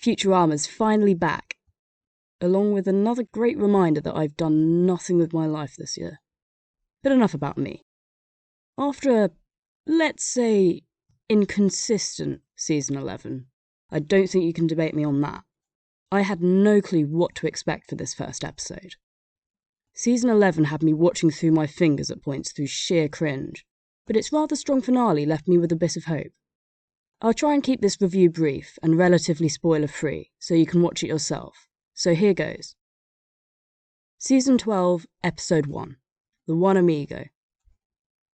Futurama's finally back, along with another great reminder that I've done nothing with my life this year. But enough about me. After a, let's say, inconsistent season 11, I don't think you can debate me on that. I had no clue what to expect for this first episode. Season 11 had me watching through my fingers at points through sheer cringe, but its rather strong finale left me with a bit of hope. I'll try and keep this review brief and relatively spoiler-free so you can watch it yourself, so here goes. Season 12, Episode 1, The One Amigo.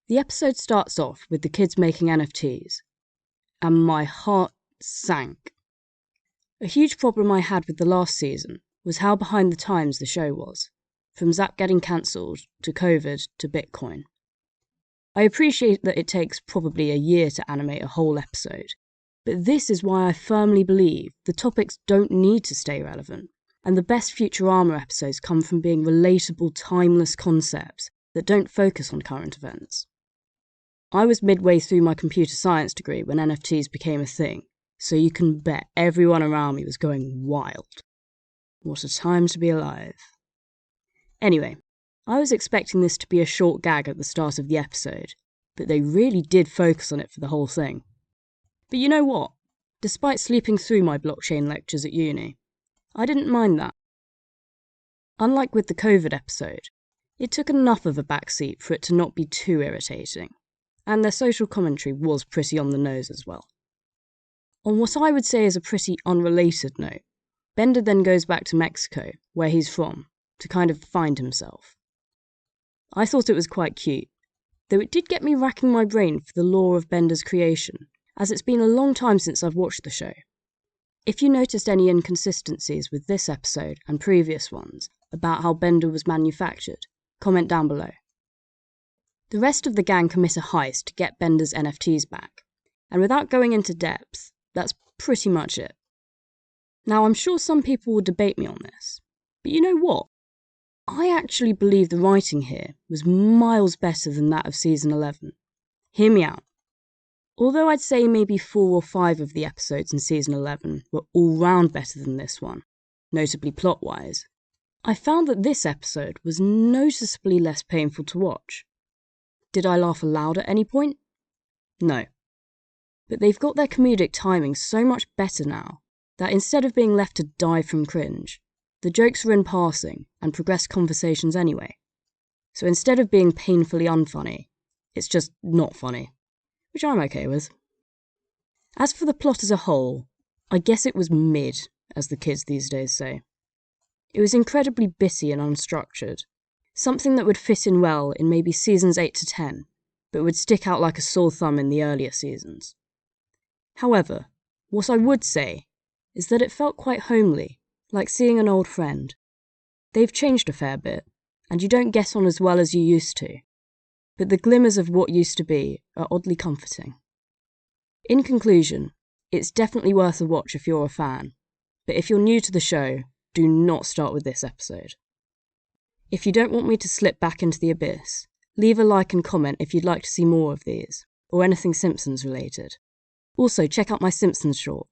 The episode starts off with the kids making NFTs, and my heart sank. A huge problem I had with the last season was how behind the times the show was, from Zap getting cancelled to COVID to Bitcoin. I appreciate that it takes probably a year to animate a whole episode, but this is why I firmly believe the topics don't need to stay relevant, and the best Futurama episodes come from being relatable, timeless concepts that don't focus on current events. I was midway through my computer science degree when NFTs became a thing, so you can bet everyone around me was going wild. What a time to be alive. Anyway, I was expecting this to be a short gag at the start of the episode, but they really did focus on it for the whole thing. But you know what? Despite sleeping through my blockchain lectures at uni, I didn't mind that. Unlike with the COVID episode, it took enough of a backseat for it to not be too irritating, and their social commentary was pretty on the nose as well. On what I would say is a pretty unrelated note, Bender then goes back to Mexico, where he's from, to kind of find himself. I thought it was quite cute, though it did get me racking my brain for the lore of Bender's creation, as it's been a long time since I've watched the show. If you noticed any inconsistencies with this episode and previous ones about how Bender was manufactured, comment down below. The rest of the gang commit a heist to get Bender's NFTs back, and without going into depth, that's pretty much it. Now, I'm sure some people will debate me on this, but you know what? I actually believe the writing here was miles better than that of season 11. Hear me out. Although I'd say maybe 4 or 5 of the episodes in season 11 were all round better than this one, notably plot-wise, I found that this episode was noticeably less painful to watch. Did I laugh aloud at any point? No. But they've got their comedic timing so much better now that instead of being left to die from cringe, the jokes are in passing and progress conversations anyway. So instead of being painfully unfunny, it's just not funny, which I'm okay with. As for the plot as a whole, I guess it was mid, as the kids these days say. It was incredibly bitty and unstructured, something that would fit in well in maybe seasons 8 to 10, but would stick out like a sore thumb in the earlier seasons. However, what I would say is that it felt quite homely, like seeing an old friend. They've changed a fair bit, and you don't get on as well as you used to, but the glimmers of what used to be are oddly comforting. In conclusion, it's definitely worth a watch if you're a fan, but if you're new to the show, do not start with this episode. If you don't want me to slip back into the abyss, leave a like and comment if you'd like to see more of these, or anything Simpsons related. Also, check out my Simpsons short,